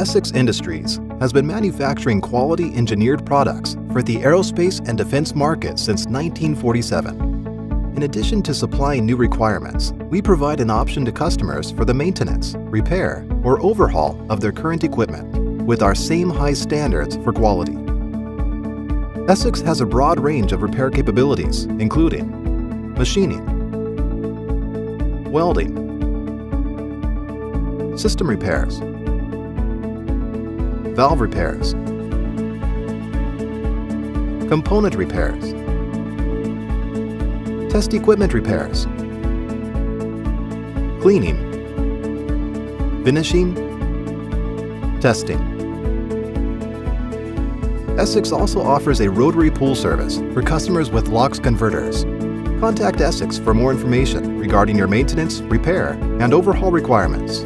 Essex Industries has been manufacturing quality engineered products for the aerospace and defense market since 1947. In addition to supplying new requirements, we provide an option to customers for the maintenance, repair, or overhaul of their current equipment with our same high standards for quality. Essex has a broad range of repair capabilities, including machining, welding, system repairs, valve repairs, component repairs, test equipment repairs, cleaning, finishing, testing. Essex also offers a rotary pull service for customers with LOX converters. Contact Essex for more information regarding your maintenance, repair, and overhaul requirements.